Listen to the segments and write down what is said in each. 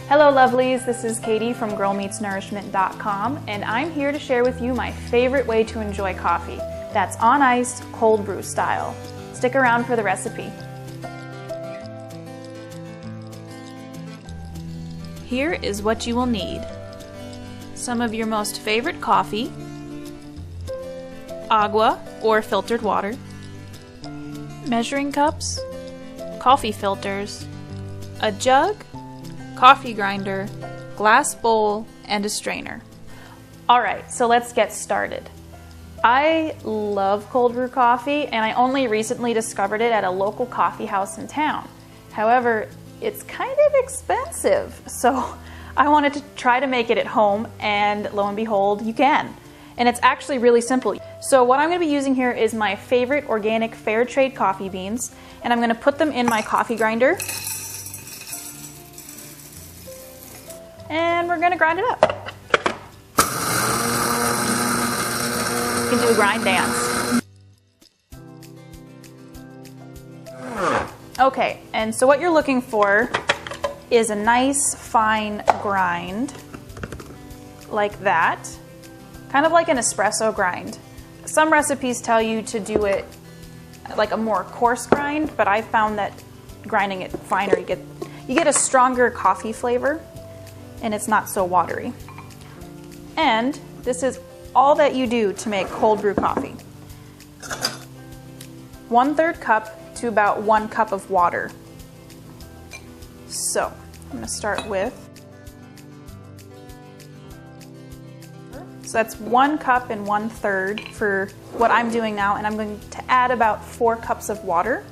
Hello lovelies, this is Katie from girlmeetsnourishment.com and I'm here to share with you my favorite way to enjoy coffee. That's on ice, cold brew style. Stick around for the recipe. Here is what you will need. Some of your most favorite coffee, agua or filtered water, measuring cups, coffee filters, a jug, coffee grinder, glass bowl, and a strainer. Alright, so let's get started. I love cold brew coffee and I only recently discovered it at a local coffee house in town. However, it's kind of expensive, so I wanted to try to make it at home and lo and behold, you can. And it's actually really simple. So what I'm going to be using here is my favorite organic fair trade coffee beans and I'm going to put them in my coffee grinder. And we're going to grind it up. You can do a grind dance. Okay, and so what you're looking for is a nice fine grind like that, kind of like an espresso grind. Some recipes tell you to do it like a more coarse grind, but I found that grinding it finer, you get a stronger coffee flavor. And it's not so watery. And this is all that you do to make cold brew coffee. 1/3 cup to about 1 cup of water. So I'm going to start with, so that's 1 cup and 1/3 for what I'm doing now, and I'm going to add about 4 cups of water.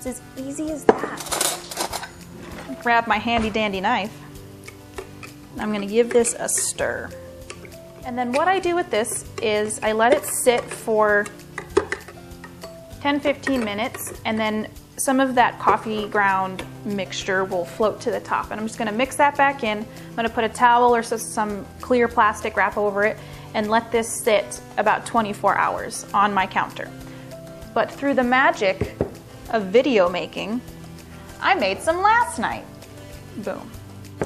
As easy as that. Grab my handy dandy knife. I'm going to give this a stir. And then what I do with this is I let it sit for 10-15 minutes and then some of that coffee ground mixture will float to the top. And I'm just going to mix that back in. I'm going to put a towel or some clear plastic wrap over it and let this sit about 24 hours on my counter. But through the magic of video making, I made some last night. Boom.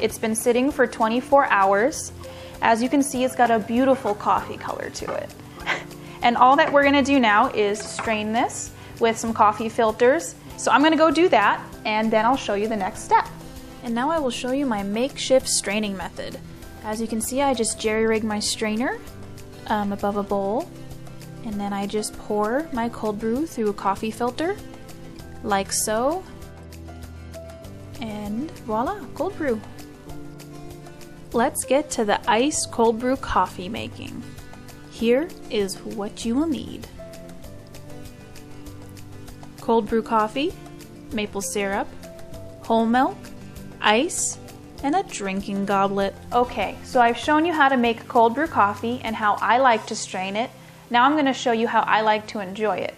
It's been sitting for 24 hours. As you can see, it's got a beautiful coffee color to it. And all that we're gonna do now is strain this with some coffee filters. So I'm gonna go do that and then I'll show you the next step. And now I will show you my makeshift straining method. As you can see, I just jerry-rig my strainer above a bowl, and then I just pour my cold brew through a coffee filter like so, and voila, cold brew. Let's get to the iced cold brew coffee making. Here is what you will need. Cold brew coffee, maple syrup, whole milk, ice, and a drinking goblet. Okay, so I've shown you how to make cold brew coffee and how I like to strain it. Now I'm going to show you how I like to enjoy it.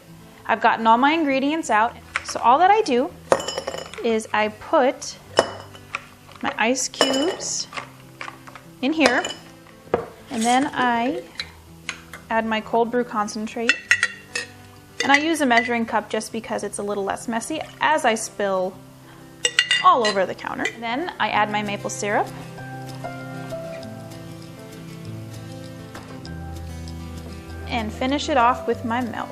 I've gotten all my ingredients out. So all that I do is I put my ice cubes in here, and then I add my cold brew concentrate, and I use a measuring cup just because it's a little less messy as I spill all over the counter. And then I add my maple syrup, and finish it off with my milk.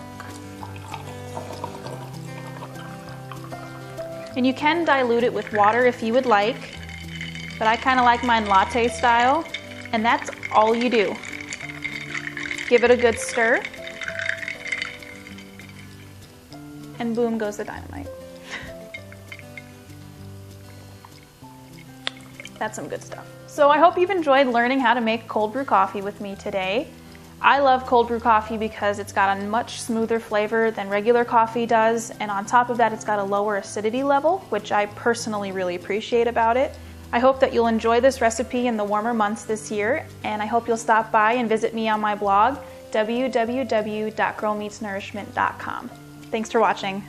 And you can dilute it with water if you would like, but I kind of like mine latte style, and that's all you do. Give it a good stir, and boom goes the dynamite. That's some good stuff. So I hope you've enjoyed learning how to make cold brew coffee with me today. I love cold brew coffee because it's got a much smoother flavor than regular coffee does, and on top of that it's got a lower acidity level, which I personally really appreciate about it. I hope that you'll enjoy this recipe in the warmer months this year, and I hope you'll stop by and visit me on my blog, www.girlmeetsnourishment.com. Thanks for watching.